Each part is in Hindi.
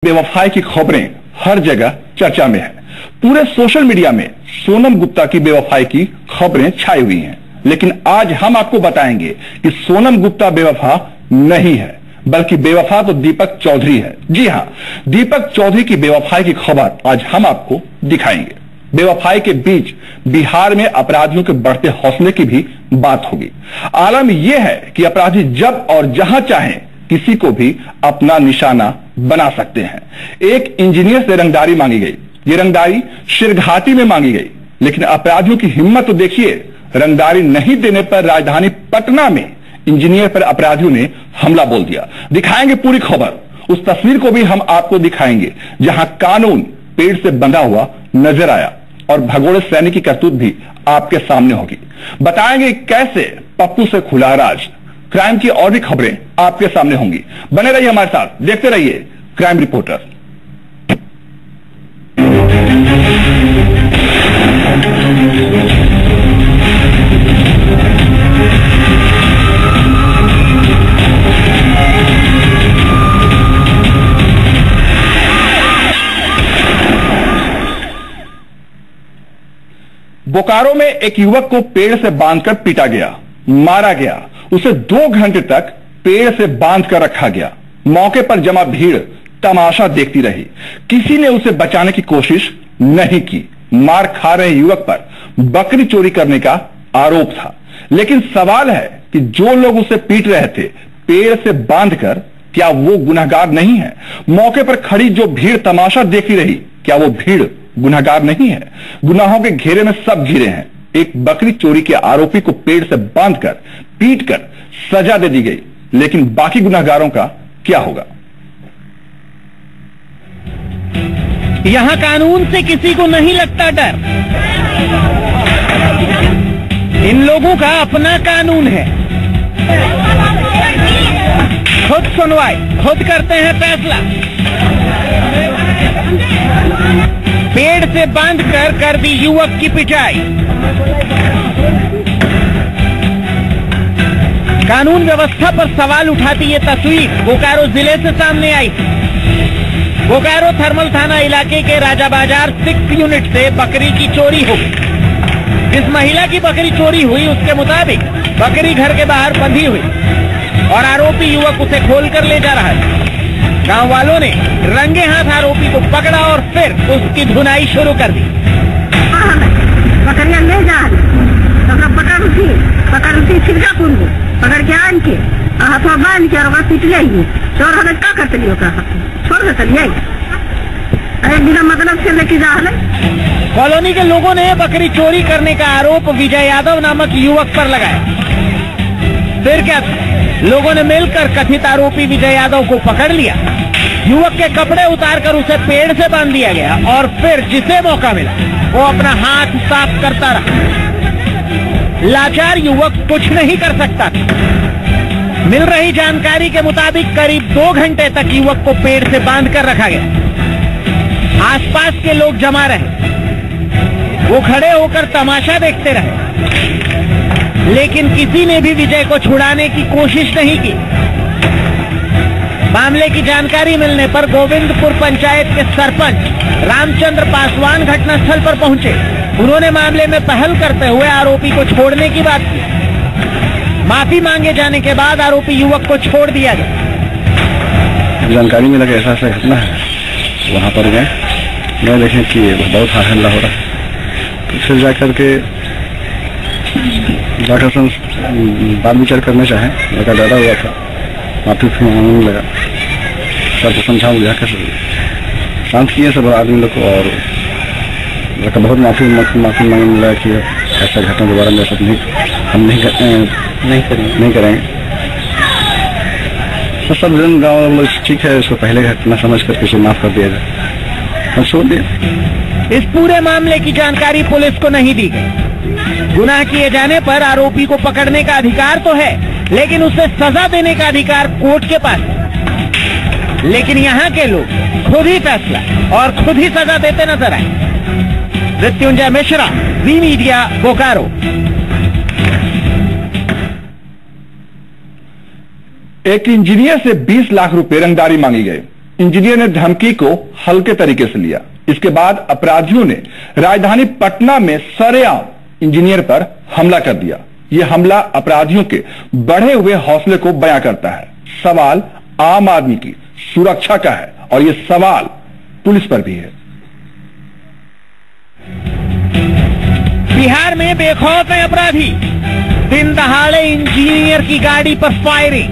बेवफाई की खबरें हर जगह चर्चा में है। पूरे सोशल मीडिया में सोनम गुप्ता की बेवफाई की खबरें छाई हुई हैं, लेकिन आज हम आपको बताएंगे कि सोनम गुप्ता बेवफा नहीं है, बल्कि बेवफा तो दीपक चौधरी है। जी हां, दीपक चौधरी की बेवफाई की खबर आज हम आपको दिखाएंगे। बेवफाई के बीच बिहार में अपराधियों के बढ़ते हौसले की भी बात होगी। आलम यह है कि अपराधी जब और जहां चाहें किसी को भी अपना निशाना बना सकते हैं। एक इंजीनियर से रंगदारी मांगी गई। ये रंगदारी शिरघाटी में मांगी गई, लेकिन अपराधियों की हिम्मत तो देखिए। रंगदारी नहीं देने पर राजधानी पटना में इंजीनियर पर अपराधियों ने हमला बोल दिया। दिखाएंगे पूरी खबर। उस तस्वीर को भी हम आपको दिखाएंगे जहां कानून पेड़ से बंधा हुआ नजर आया और भगोड़े सैनिक की करतूत भी आपके सामने होगी। बताएंगे कैसे पप्पू से खुला राज। क्राइम की और भी खबरें आपके सामने होंगी। बने रहिए हमारे साथ, देखते रहिए क्राइम रिपोर्टर। बोकारो में एक युवक को पेड़ से बांधकर पीटा गया, मारा गया। उसे 2 घंटे तक पेड़ से बांध कर रखा गया। मौके पर जमा भीड़ तमाशा देखती रही। किसी ने उसे बचाने की कोशिश नहीं की। मार खा रहे युवक पर बकरी चोरी करने का आरोप था, लेकिन सवाल है कि जो लोग उसे पीट रहे थे पेड़ से बांधकर, क्या वो गुनहगार नहीं है? मौके पर खड़ी जो भीड़ तमाशा देखती रही, क्या वो भीड़ गुनहगार नहीं है? गुनाहों के घेरे में सब घिरे हैं। एक बकरी चोरी के आरोपी को पेड़ से बांधकर पीटकर सजा दे दी गई, लेकिन बाकी गुनहगारों का क्या होगा? यहां कानून से किसी को नहीं लगता डर। इन लोगों का अपना कानून है। खुद सुनवाई, खुद करते हैं फैसला। पेड़ से बांधकर कर दी युवक की पिटाई। कानून व्यवस्था पर सवाल उठाती ये तस्वीर बोकारो जिले से सामने आई। बोकारो थर्मल थाना इलाके के राजा बाजार 6 यूनिट से बकरी की चोरी हो गई। जिस महिला की बकरी चोरी हुई उसके मुताबिक बकरी घर के बाहर बंधी हुई और आरोपी युवक उसे खोलकर ले जा रहा है। गांव वालों ने रंगे हाथ आरोपी को पकड़ा और फिर उसकी धुनाई शुरू कर दी। बकरियां ले जा पकड़ छिड़का कुंड पकड़ के आन के हाथों बांध के और पीट जाइए। चोर हमें क्या करते लियो का छोड़ के चलिए। अरे बिना मतलब से लेके जा रहे। कॉलोनी के लोगों ने बकरी चोरी करने का आरोप विजय यादव नामक युवक पर लगाया। फिर क्या था? लोगों ने मिलकर कथित आरोपी विजय यादव को पकड़ लिया। युवक के कपड़े उतारकर उसे पेड़ से बांध दिया गया और फिर जिसे मौका मिला वो अपना हाथ साफ करता रहा। लाचार युवक कुछ नहीं कर सकता था। मिल रही जानकारी के मुताबिक करीब 2 घंटे तक युवक को पेड़ से बांधकर रखा गया। आसपास के लोग जमा रहे, वो खड़े होकर तमाशा देखते रहे, लेकिन किसी ने भी विजय को छुड़ाने की कोशिश नहीं की। मामले की जानकारी मिलने पर गोविंदपुर पंचायत के सरपंच रामचंद्र पासवान घटनास्थल पर पहुंचे। उन्होंने मामले में पहल करते हुए आरोपी को छोड़ने की बात की। माफी मांगे जाने के बाद आरोपी युवक को छोड़ दिया गया। जानकारी मिला कि ऐसा घटना है, वहां पर गए, देखें कि बहुत हल्ला हो रहा है। तो फिर जाकर बात विचार करना चाहे, लड़का डरा हुआ था, माफी मांगने लगा। सबको समझा बुझा कर शांत किए सब आदमी लोग को, और लड़का बहुत माफी मांगने लगा कि ऐसा घटना दोबारा में सब हम नहीं करेंगे। तो सब जन गाँव लोग ठीक है, इसको पहले घटना समझ कर इसे माफ कर दिया जाए, हम छोड़ दिया। इस पूरे मामले की जानकारी पुलिस को नहीं दी गई। गुनाह किए जाने पर आरोपी को पकड़ने का अधिकार तो है, लेकिन उसे सजा देने का अधिकार कोर्ट के पास है। लेकिन यहाँ के लोग खुद ही फैसला और खुद ही सजा देते नजर आए। Mrityunjay Mishra, V media, Bokaro. एक इंजीनियर से 20 लाख रुपए रंगदारी मांगी गई। इंजीनियर ने धमकी को हल्के तरीके से लिया। इसके बाद अपराधियों ने राजधानी पटना में सरेआम इंजीनियर पर हमला कर दिया। यह हमला अपराधियों के बढ़े हुए हौसले को बयां करता है। सवाल आम आदमी की सुरक्षा का है और यह सवाल पुलिस पर भी है। बिहार में बेखौफ है अपराधी, दिन दहाड़े इंजीनियर की गाड़ी पर फायरिंग,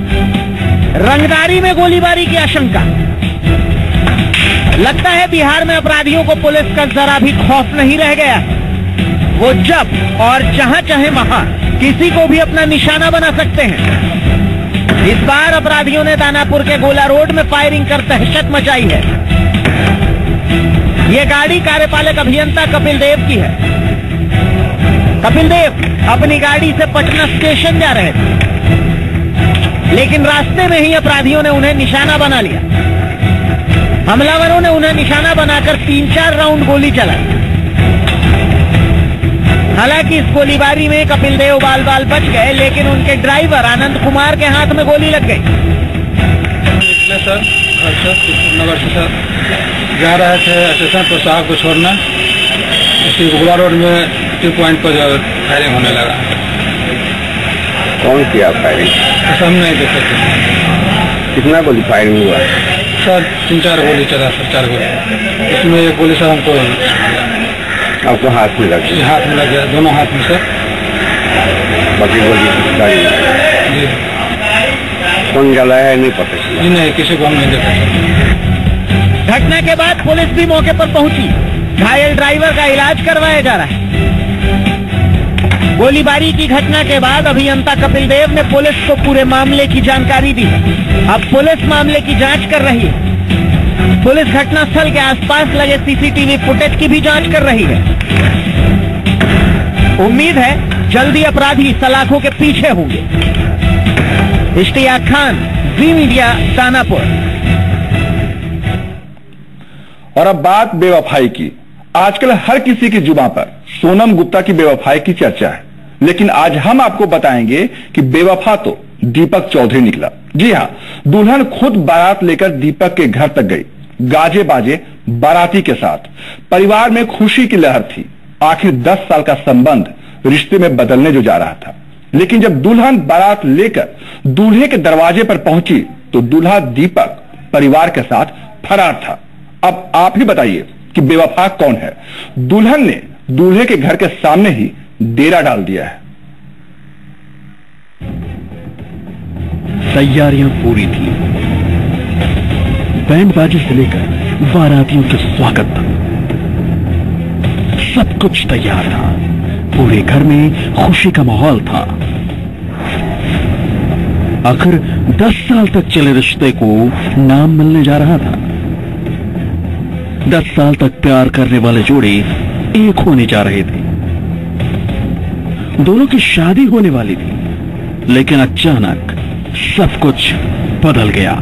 रंगदारी में गोलीबारी की आशंका। लगता है बिहार में अपराधियों को पुलिस का जरा भी खौफ नहीं रह गया। वो जब और जहां चाहे वहां किसी को भी अपना निशाना बना सकते हैं। इस बार अपराधियों ने दानापुर के गोला रोड में फायरिंग कर दहशत मचाई है। ये गाड़ी कार्यपालक अभियंता कपिल देव की है। कपिल देव अपनी गाड़ी से पटना स्टेशन जा रहे थे, लेकिन रास्ते में ही अपराधियों ने उन्हें निशाना बना लिया। हमलावरों ने उन्हें निशाना बनाकर 3-4 राउंड गोली चलाई। हालांकि इस गोलीबारी में कपिल देव बाल बाल बच गए, लेकिन उनके ड्राइवर आनंद कुमार के हाथ में गोली लग गई। सर नगर से सर जा रहे थे स्टेशन पर साहब को छोड़ना, इसी गोला रोड में 2 पॉइंट पर जो फायरिंग होने लगा। कौन किया फायरिंग? हम नहीं देखे थे। कितना गोली फायरिंग हुआ? सर 3-4 गोली चला सर, 4 गोली। इसमें एक गोली सर हमको आपको हाथ में लग गया? हाथ में लग गया, दोनों हाथ में सर। बाकी गोली गाड़ी जी कौन जला है नहीं पता चला? जी नहीं, किसी को हम नहीं देखा सर। घटना के बाद पुलिस भी मौके पर पहुंची। घायल ड्राइवर का इलाज करवाया जा रहा है। गोलीबारी की घटना के बाद अभियंता कपिल देव ने पुलिस को पूरे मामले की जानकारी दी। अब पुलिस मामले की जांच कर रही है। पुलिस घटनास्थल के आसपास लगे सीसीटीवी फुटेज की भी जांच कर रही है। उम्मीद है जल्दी अपराधी सलाखों के पीछे होंगे। इश्तियाक खान, जी मीडिया, दानापुर। और अब बात बेवफाई की। आजकल हर किसी की जुबान पर सोनम गुप्ता की बेवफाई की चर्चा है, लेकिन आज हम आपको बताएंगे कि बेवफा तो दीपक चौधरी निकला। जी हां, दुल्हन खुद बारात लेकर दीपक के घर तक गई, गाजे बाजे बाराती के साथ। परिवार में खुशी की लहर थी। आखिर 10 साल का संबंध रिश्ते में बदलने जो जा रहा था। लेकिन जब दुल्हन बारात लेकर दूल्हे के दरवाजे पर पहुंची तो दूल्हा दीपक परिवार के साथ फरार था। अब आप ही बताइए कि बेवफा कौन है? दुल्हन ने दूल्हे के घर के सामने ही डेरा डाल दिया है। तैयारियां पूरी थी। बैंड बाजे से लेकर बारातियों के स्वागत तक सब कुछ तैयार था। पूरे घर में खुशी का माहौल था। आखिर 10 साल तक चले रिश्ते को नाम मिलने जा रहा था। 10 साल तक प्यार करने वाले जोड़े एक होने जा रहे थे। दोनों की शादी होने वाली थी, लेकिन अचानक सब कुछ बदल गया।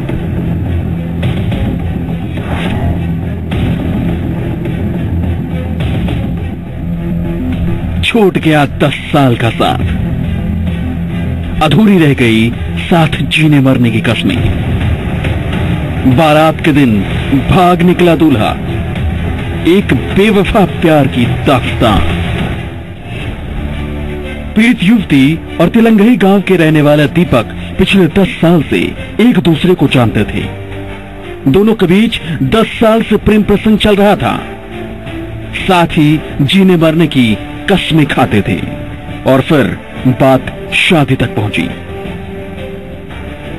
छूट गया 10 साल का साथ। अधूरी रह गई साथ जीने मरने की कस्में। बारात के दिन भाग निकला दूल्हा। एक बेवफा प्यार की दास्तान। पीड़ित युवती और तिलंगई गांव के रहने वाला दीपक पिछले 10 साल से एक दूसरे को जानते थे। दोनों के बीच 10 साल से प्रेम प्रसंग चल रहा था। साथ ही जीने मरने की कसमें खाते थे। और फिर बात शादी तक पहुंची।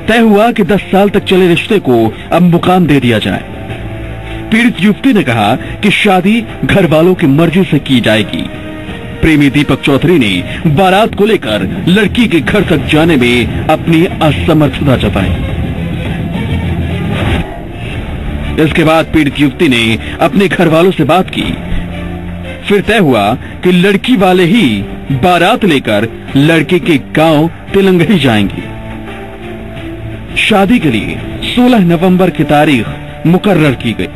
तय हुआ कि 10 साल तक चले रिश्ते को अब मुकाम दे दिया जाए। पीड़ित युवती ने कहा कि शादी घर वालों की मर्जी से की जाएगी। प्रेमी दीपक चौधरी ने बारात को लेकर लड़की के घर तक जाने में अपनी असमर्थता जताई। इसके बाद पीड़ित युवती ने अपने घर वालों से बात की। फिर तय हुआ कि लड़की वाले ही बारात लेकर लड़के के गांव तिलंगई जाएंगे। शादी के लिए 16 नवंबर की तारीख मुकर्रर की गई।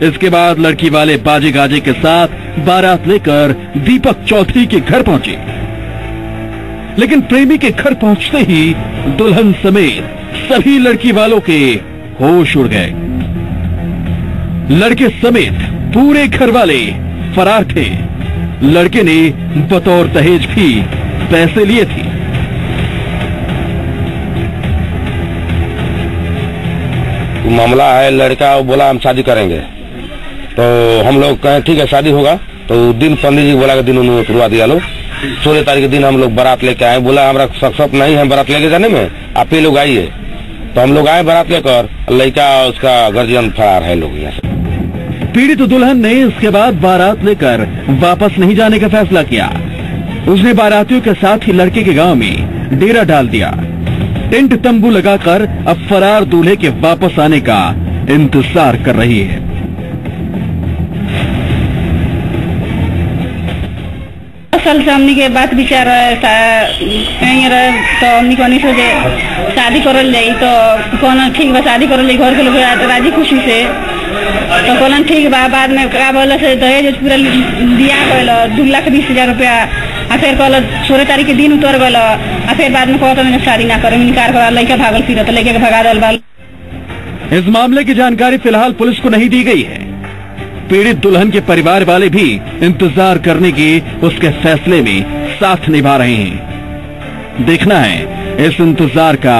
इसके बाद लड़की वाले बाजे गाजे के साथ बारात लेकर दीपक चौधरी के घर पहुंचे। लेकिन प्रेमी के घर पहुंचते ही दुल्हन समेत सभी लड़की वालों के होश उड़ गए। लड़के समेत पूरे घर वाले फरार थे। लड़के ने बतौर दहेज भी पैसे लिए थे। मामला है, लड़का बोला हम शादी करेंगे, तो हम लोग कहें ठीक है शादी होगा। तो दिन पंडित जी बोला के दिन उन्होंने करवा दिया। लोग 16 तारीख के दिन हम लोग बारात लेके आए। बोला हमारा सख्त नहीं है बारात लेके जाने में, आप ही लोग आइए। तो हम लोग आए बारात लेकर, लड़का उसका गार्जियन फरार है लोग यहाँ से। पीड़ित दुल्हन ने इसके बाद बारात लेकर वापस नहीं जाने का फैसला किया। उसने बारातियों के साथ ही लड़के के गांव में डेरा डाल दिया। टेंट तंबू लगाकर अब फरार दूल्हे के वापस आने का इंतजार कर रही है। साल से हमनी के बात विचार तो हमनी को नहीं सोचे शादी करल जाई। तो कौन ठीक बा शादी करल जाई, घर के लोग राजी खुशी से। तो कौन ठीक बा। बाद में का बोला से दहेज पूरा दिया गल 2,20,000 रुपया। फिर कहल 16 तारीख के दिन उतर गल। फिर बाद में कहते शादी ना करे, इनकार कर। लड़का भागल फिर तो लड़के के भगा दल बाल। इस मामले की जानकारी फिलहाल पुलिस को नहीं दी गई है। पीड़ित दुल्हन के परिवार वाले भी इंतजार करने की उसके फैसले में साथ निभा रहे हैं। देखना है इस इंतजार का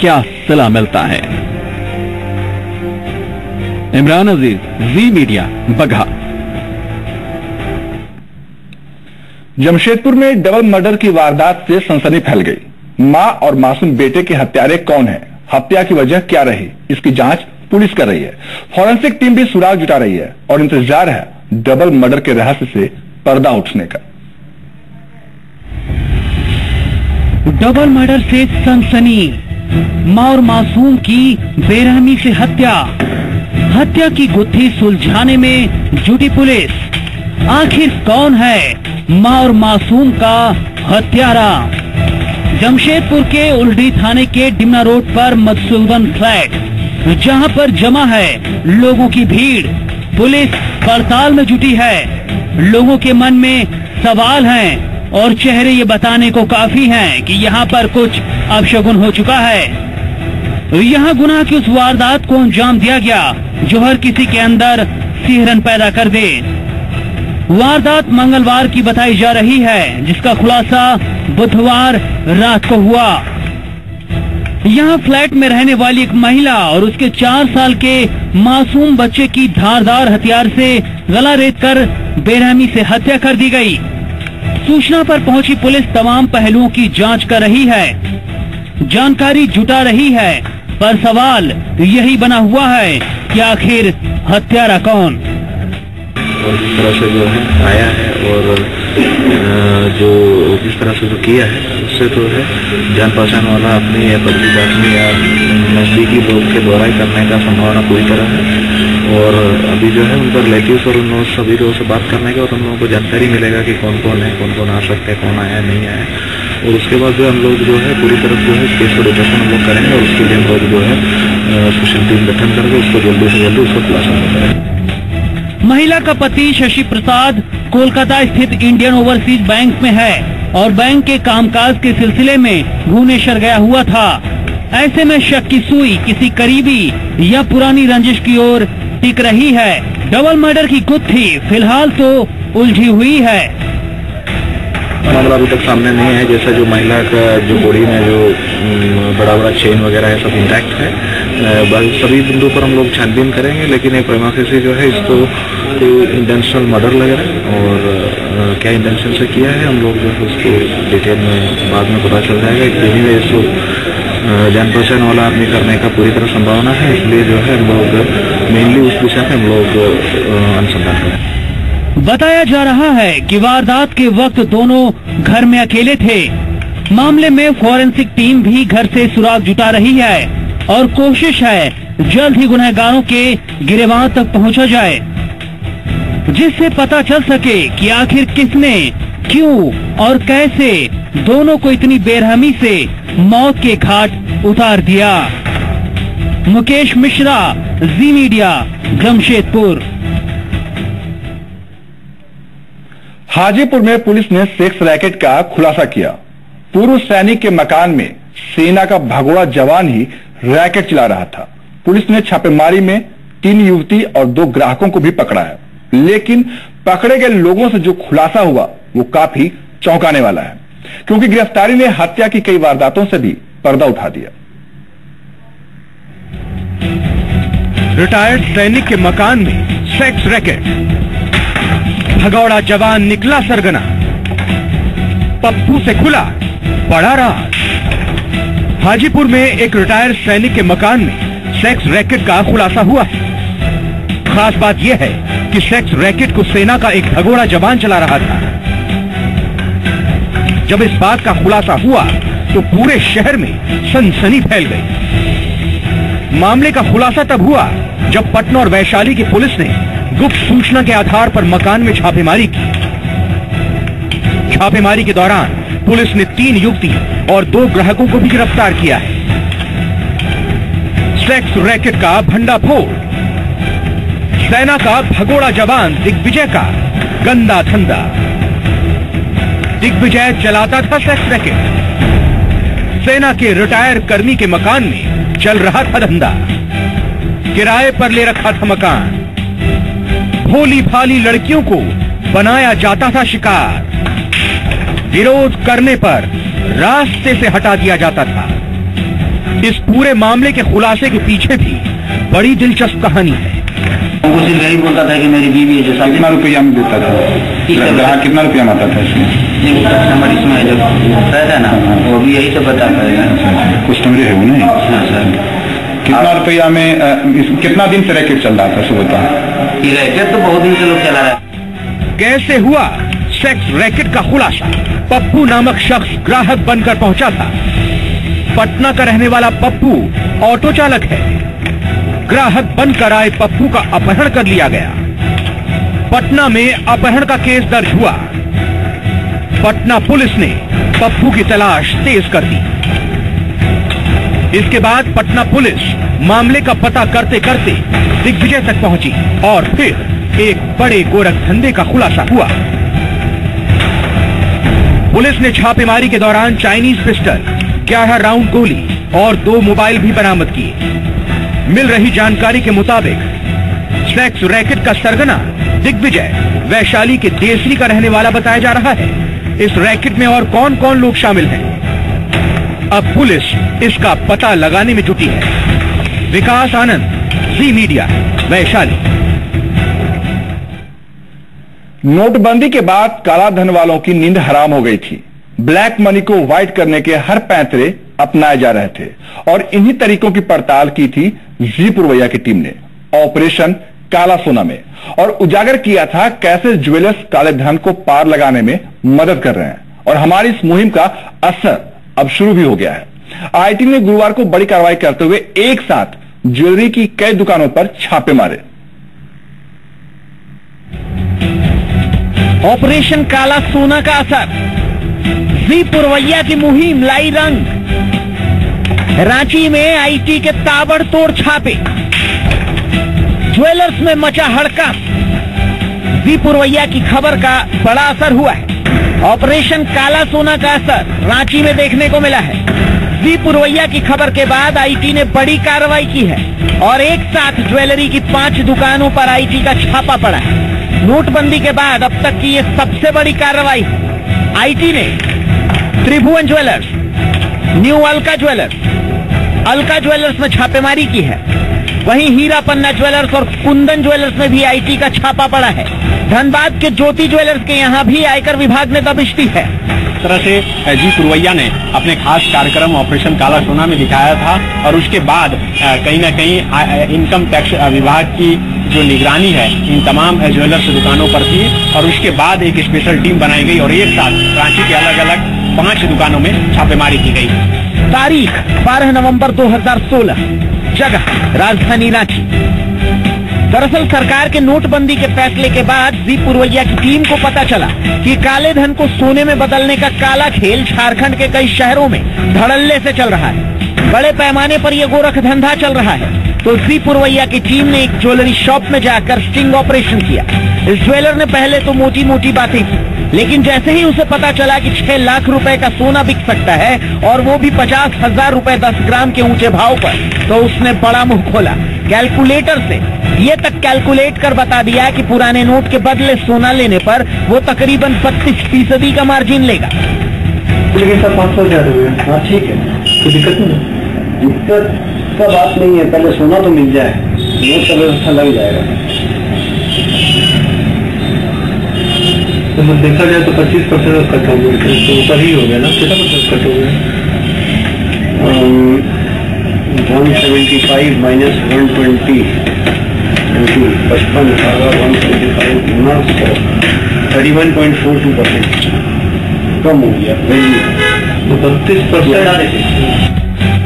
क्या सिला मिलता है। इमरान अजीज, जी मीडिया, बगहा। जमशेदपुर में डबल मर्डर की वारदात से सनसनी फैल गई। मां और मासूम बेटे के हत्यारे कौन है, हत्या की वजह क्या रही, इसकी जांच पुलिस कर रही है। फॉरेंसिक टीम भी सुराग जुटा रही है और इंतजार है डबल मर्डर के रहस्य से पर्दा उठने का। डबल मर्डर से सनसनी। मां और मासूम की बेरहमी से हत्या। हत्या की गुत्थी सुलझाने में जुटी पुलिस। आखिर कौन है मां और मासूम का हत्यारा? जमशेदपुर के उल्डी थाने के डिमना रोड पर मधुसूदन फ्लैट, जहां पर जमा है लोगों की भीड़। पुलिस पड़ताल में जुटी है। लोगों के मन में सवाल हैं और चेहरे ये बताने को काफी हैं कि यहाँ पर कुछ अपशगुन हो चुका है। यहाँ गुनाह की उस वारदात को अंजाम दिया गया जो हर किसी के अंदर सिहरन पैदा कर दे। वारदात मंगलवार की बताई जा रही है, जिसका खुलासा बुधवार रात को हुआ। यहाँ फ्लैट में रहने वाली एक महिला और उसके 4 साल के मासूम बच्चे की धारदार हथियार से गला रेत कर बेरहमी से हत्या कर दी गई। सूचना पर पहुंची पुलिस तमाम पहलुओं की जांच कर रही है, जानकारी जुटा रही है, पर सवाल यही बना हुआ है कि आखिर हत्यारा कौन? और जिस तरह से जो है आया है और जो जिस तरह से जो किया है उससे तो है जान पहचान वाला अपनी या पब्लिक आदमी या नजदीकी लोग के द्वारा ही करने का संभावना पूरी तरह है। और अभी जो है उन पर लेके और उन सभी लोगों से बात करने के बाद हम लोगों को जानकारी मिलेगा कि कौन कौन है, कौन कौन आ सकते हैं, कौन आया नहीं आया। और उसके बाद जो हम लोग जो है पूरी तरह जो है इस केस को डिटेक्शन हम लोग करेंगे और उसके लिए हम लोग जो है स्पेशल टीम गठन करके उसको जल्दी से जल्दी उसको खुलासा करेंगे। महिला का पति शशि प्रसाद कोलकाता स्थित इंडियन ओवरसीज बैंक में है और बैंक के कामकाज के सिलसिले में भुवनेश्वर गया हुआ था। ऐसे में शक की सुई किसी करीबी या पुरानी रंजिश की ओर टिक रही है। डबल मर्डर की गुत्थी फिलहाल तो उलझी हुई है। मामला अभी तक सामने नहीं है। जैसा जो महिला का जो बॉडी में जो बड़ा बड़ा चेन वगैरह है सब इंटैक्ट है। सभी बिंदु पर हम लोग छानबीन करेंगे, लेकिन एक प्रेमा फेसी जो है इसको इंटेंशनल मर्डर लग रहा है और क्या इंटेंशन से किया है हम लोग जो है उसको डिटेल में बाद में पता चल जाएगा। एनीवे इसको जान पहचान वाला आदमी करने का पूरी तरह संभावना है, इसलिए जो है हम लोग मेनली उस दिशा में हम लोग अनुसंधान करें। बताया जा रहा है कि वारदात के वक्त दोनों घर में अकेले थे। मामले में फॉरेंसिक टीम भी घर से सुराग जुटा रही है और कोशिश है जल्द ही गुनहगारों के गिरफ्तार तक पहुंचा जाए, जिससे पता चल सके कि आखिर किसने, क्यों और कैसे दोनों को इतनी बेरहमी से मौत के घाट उतार दिया। मुकेश मिश्रा, जी मीडिया, जमशेदपुर। हाजीपुर में पुलिस ने सेक्स रैकेट का खुलासा किया। पूर्व सैनिक के मकान में सेना का भगोड़ा जवान ही रैकेट चला रहा था। पुलिस ने छापेमारी में 3 युवती और 2 ग्राहकों को भी पकड़ा है, लेकिन पकड़े गए लोगों से जो खुलासा हुआ वो काफी चौंकाने वाला है, क्योंकि गिरफ्तारी ने हत्या की कई वारदातों से भी पर्दा उठा दिया। रिटायर्ड सैनिक के मकान में सेक्स रैकेट, भगौड़ा जवान निकला सरगना, पप्पू से खुला बड़ा राज। हाजीपुर में एक रिटायर्ड सैनिक के मकान में सेक्स रैकेट का खुलासा हुआ है। खास बात यह है कि सेक्स रैकेट को सेना का एक भगोड़ा जवान चला रहा था। जब इस बात का खुलासा हुआ तो पूरे शहर में सनसनी फैल गई। मामले का खुलासा तब हुआ जब पटना और वैशाली की पुलिस ने गुप्त सूचना के आधार पर मकान में छापेमारी की। छापेमारी के दौरान पुलिस ने 3 युवती और 2 ग्राहकों को भी गिरफ्तार किया है। सेक्स रैकेट का भंडाफोड़, सेना का भगोड़ा जवान दिग्विजय का गंदा धंधा। दिग्विजय चलाता था सेक्स रैकेट। सेना के रिटायर कर्मी के मकान में चल रहा था धंधा। किराए पर ले रखा था मकान। भोली भाली लड़कियों को बनाया जाता था शिकार। विरोध करने पर रास्ते से हटा दिया जाता था। इस पूरे मामले के खुलासे के पीछे भी बड़ी दिलचस्प कहानी है। वो सिर्फ यही बोलता था कि मेरी बीवी है, जो कितना रुपया में देता था, कितना रुपया आता था इसमें? कस्टमर इसमें जब रहता ना वो भी यही सब बता पाएगा। कस्टमर है वो नहीं? हाँ सर। कितना रुपया में कितना दिन से रैकेट चल रहा था सुबह का? ये रैकेट तो बहुत दिन से लोग चला रहा है। कैसे हुआ सेक्स रैकेट का खुलासा? पप्पू नामक शख्स ग्राहक बनकर पहुंचा था। पटना का रहने वाला पप्पू ऑटो चालक है। ग्राहक बनकर आए पप्पू का अपहरण कर लिया गया। पटना में अपहरण का केस दर्ज हुआ। पटना पुलिस ने पप्पू की तलाश तेज कर दी। इसके बाद पटना पुलिस मामले का पता करते करते दिग्विजय तक पहुंची और फिर एक बड़े गोरख धंधे का खुलासा हुआ। पुलिस ने छापेमारी के दौरान चाइनीज पिस्टल, 11 राउंड गोली और 2 मोबाइल भी बरामद किए। मिल रही जानकारी के मुताबिक सेक्स रैकेट का सरगना दिग्विजय वैशाली के देसरी का रहने वाला बताया जा रहा है। इस रैकेट में और कौन कौन लोग शामिल हैं, अब पुलिस इसका पता लगाने में जुटी है। विकास आनंद, जी मीडिया, वैशाली। नोटबंदी के बाद काला धन वालों की नींद हराम हो गई थी। ब्लैक मनी को व्हाइट करने के हर पैंतरे अपनाए जा रहे थे और इन्हीं तरीकों की पड़ताल की थी जी पुरवैया की टीम ने ऑपरेशन काला सोना में, और उजागर किया था कैसे ज्वेलर्स काले धन को पार लगाने में मदद कर रहे हैं। और हमारी इस मुहिम का असर अब शुरू भी हो गया है। आईटी ने गुरुवार को बड़ी कार्रवाई करते हुए एक साथ ज्वेलरी की कई दुकानों पर छापे मारे। ऑपरेशन काला सोना का असर, जी पुरवैया की मुहिम लाई रंग। रांची में आईटी के ताबड़तोड़ छापे, ज्वेलर्स में मचा हड़कंप। जी पुरवैया की खबर का बड़ा असर हुआ है। ऑपरेशन काला सोना का असर रांची में देखने को मिला है। जी पुरवैया की खबर के बाद आईटी ने बड़ी कार्रवाई की है और एक साथ ज्वेलरी की 5 दुकानों पर आईटी का छापा पड़ा है। नोटबंदी के बाद अब तक की ये सबसे बड़ी कार्रवाई है। आईटी ने त्रिभुवन ज्वेलर्स, न्यू अलका ज्वेलर्स में छापेमारी की है। वहीं हीरा पन्ना ज्वेलर्स और कुंदन ज्वेलर्स में भी आईटी का छापा पड़ा है। धनबाद के ज्योति ज्वेलर्स के यहाँ भी आयकर विभाग ने दबिश दी है। इस तरह से जी पुरवैया ने अपने खास कार्यक्रम ऑपरेशन काला सोना में दिखाया था और उसके बाद कहीं न कहीं इनकम टैक्स विभाग की जो निगरानी है इन तमाम ज्वेलर्स दुकानों पर थी और उसके बाद एक स्पेशल टीम बनाई गई और एक साथ रांची के अलग अलग 5 दुकानों में छापेमारी की गई। तारीख 12 नवंबर 2016, जगह राजधानी रांची। दरअसल सरकार के नोटबंदी के फैसले के बाद जी पुरवैया की टीम को पता चला कि काले धन को सोने में बदलने का काला खेल झारखंड के कई शहरों में धड़ल्ले से चल रहा है। बड़े पैमाने पर यह गोरख धंधा चल रहा है। तो जी पुरवैया की टीम ने एक ज्वेलरी शॉप में जाकर स्टिंग ऑपरेशन किया। इस ज्वेलर ने पहले तो मोटी मोटी बातें की लेकिन जैसे ही उसे पता चला कि 6 लाख रुपए का सोना बिक सकता है और वो भी 50,000 रुपए 10 ग्राम के ऊंचे भाव पर, तो उसने बड़ा मुंह खोला। कैलकुलेटर से ये तक कैलकुलेट कर बता दिया कि पुराने नोट के बदले सोना लेने पर वो तकरीबन 32% का मार्जिन लेगा। लेकिन सर 500,000 हुए। हाँ ठीक है, कोई दिक्कत नहीं। दिक्कत का बात नहीं है, पहले सोना तो मिल जाए, नोट का व्यवस्था लग जाएगा। तो देखा जाए तो 25% कट हो गए, तो ऊपर ही हो गया ना। कितना % कट हो गया? 175 माइनस 120 55 175 गुना 31.42% कम हो गया। तो 32%।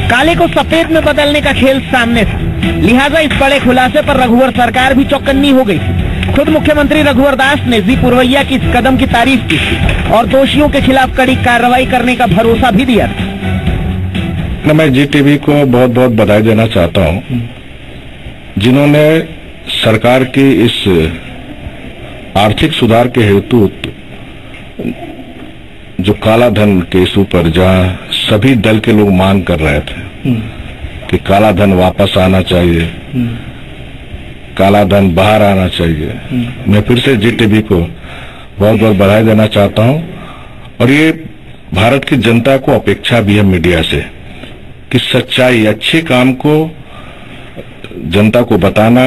काले को सफेद में बदलने का खेल सामने था, लिहाजा इस बड़े खुलासे पर रघुवर सरकार भी चौकन्नी हो गई थी। खुद मुख्यमंत्री रघुवर दास ने जी पुरवैया की इस कदम की तारीफ की थी और दोषियों के खिलाफ कड़ी कार्रवाई करने का भरोसा भी दिया था। मैं जी टीवी को बहुत बहुत बधाई देना चाहता हूं, जिन्होंने सरकार की इस आर्थिक सुधार के हेतु जो काला धन के इस ऊपर, जहां सभी दल के लोग मांग कर रहे थे कि काला धन वापस आना चाहिए, काला धन बाहर आना चाहिए, मैं फिर से जी टीवी को बहुत बहुत बधाई देना चाहता हूं। और ये भारत की जनता को अपेक्षा भी है मीडिया से कि सच्चाई, अच्छे काम को जनता को बताना,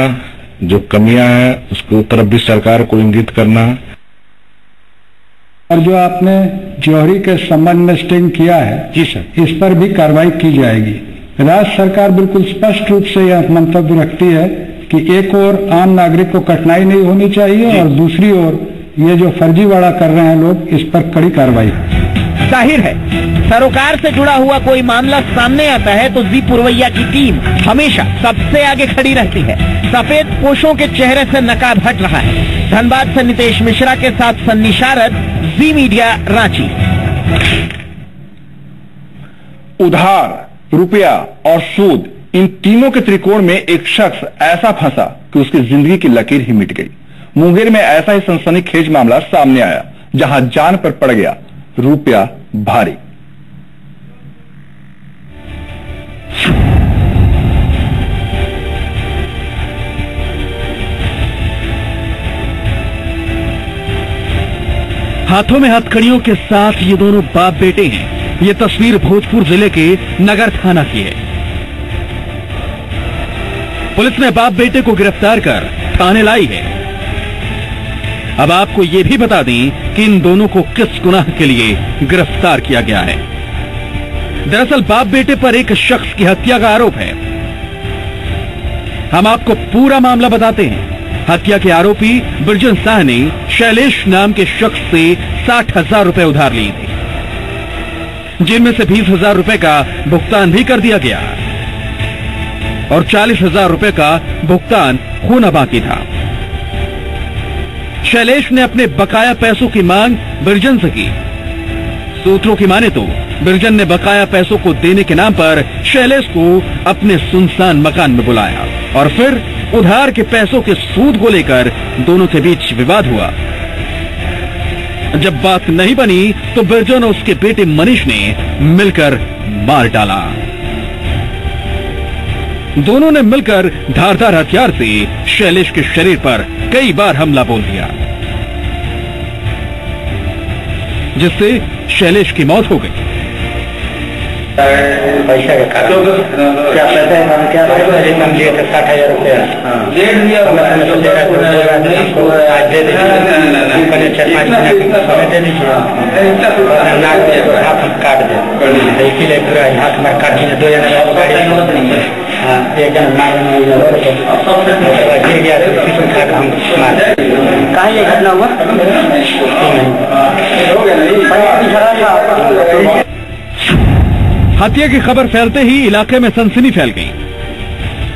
जो कमियां हैं उसको तरफ भी सरकार को इंगित करना। और जो आपने जौहरी के संबंध में स्टिंग किया है, जी सर, इस पर भी कार्रवाई की जाएगी। राज्य सरकार बिल्कुल स्पष्ट रूप से यह मंतव्य रखती है कि एक ओर आम नागरिक को कठिनाई नहीं होनी चाहिए और दूसरी ओर ये जो फर्जीवाड़ा कर रहे हैं लोग, इस पर कड़ी कार्रवाई। जाहिर है सरोकार से जुड़ा हुआ कोई मामला सामने आता है तो जी पुरवैया की टीम हमेशा सबसे आगे खड़ी रहती है। सफेद पोशों के चेहरे से नकाब हट रहा है। धनबाद से नितेश मिश्रा के साथ सन्नी शारद, जी मीडिया, रांची। उधार, रुपया और सूद, इन तीनों के त्रिकोण में एक शख्स ऐसा फंसा कि उसकी जिंदगी की लकीर ही मिट गई। मुंगेर में ऐसा ही सनसनीखेज मामला सामने आया, जहां जान पर पड़ गया रुपया भारी। हाथों में हथकड़ियों के साथ ये दोनों बाप बेटे हैं। ये तस्वीर भोजपुर जिले के नगर थाना की है। पुलिस ने बाप बेटे को गिरफ्तार कर थाने लाई है। अब आपको ये भी बता दें कि इन दोनों को किस गुनाह के लिए गिरफ्तार किया गया है। दरअसल बाप बेटे पर एक शख्स की हत्या का आरोप है। हम आपको पूरा मामला बताते हैं। हत्या के आरोपी बिरजन शाह ने शैलेश नाम के शख्स से 60,000 रुपए उधार लिए थे, जिनमें से 20,000 रुपए का भुगतान भी कर दिया गया और 40,000 रुपए का भुगतान होना बाकी था। शैलेश ने अपने बकाया पैसों की मांग बिरजन से की। सूत्रों की माने तो बिरजन ने बकाया पैसों को देने के नाम पर शैलेश को अपने सुनसान मकान में बुलाया और फिर उधार के पैसों के सूद को लेकर दोनों के बीच विवाद हुआ। जब बात नहीं बनी तो बिरजन और उसके बेटे मनीष ने मिलकर मार डाला। दोनों ने मिलकर धारदार हथियार से शैलेश के शरीर पर कई बार हमला बोल दिया, जिससे शैलेश की मौत हो गई। पैसा के कारण क्या पैसा है, क्या हम लिए थे 60,000 रुपया आज दे दीजिए, 4-5 महीने समय दे दीजिए, हाथ हम काट दे, इसीलिए पूरा हाथ हमारा काट दीजिए। 2 जन गाड़ी, हाँ, एक जन गिर गया तो किसी को खाकर हम मार। कहाँ ये घटना हुआ? हत्या की खबर फैलते ही इलाके में सनसनी फैल गई।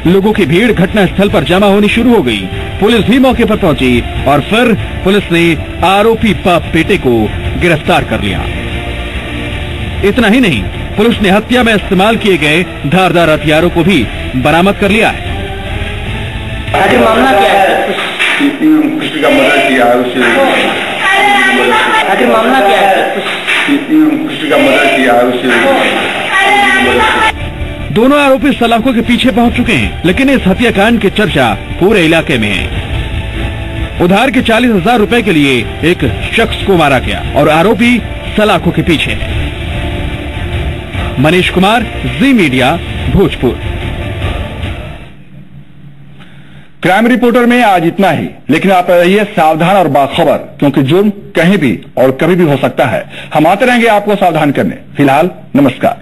लोगों की भीड़ घटना स्थल पर जमा होनी शुरू हो गई। पुलिस भी मौके पर पहुंची और फिर पुलिस ने आरोपी बाप बेटे को गिरफ्तार कर लिया। इतना ही नहीं, पुलिस ने हत्या में इस्तेमाल किए गए धारदार हथियारों को भी बरामद कर लिया है। मामला क्या है? किसी का मर्डर किया है, आखिर मामला क्या है? किसी का मर्डर किया है उसे। दोनों आरोपी सलाखों के पीछे पहुंच चुके हैं, लेकिन इस हत्याकांड की चर्चा पूरे इलाके में है। उधार के 40,000 रुपए के लिए एक शख्स को मारा गया और आरोपी सलाखों के पीछे है। मनीष कुमार, जी मीडिया, भोजपुर। क्राइम रिपोर्टर में आज इतना ही, लेकिन आप रहिए सावधान और बाखबर, क्योंकि जुर्म कहीं भी और कभी भी हो सकता है। हम आते रहेंगे आपको सावधान करने। फिलहाल नमस्कार।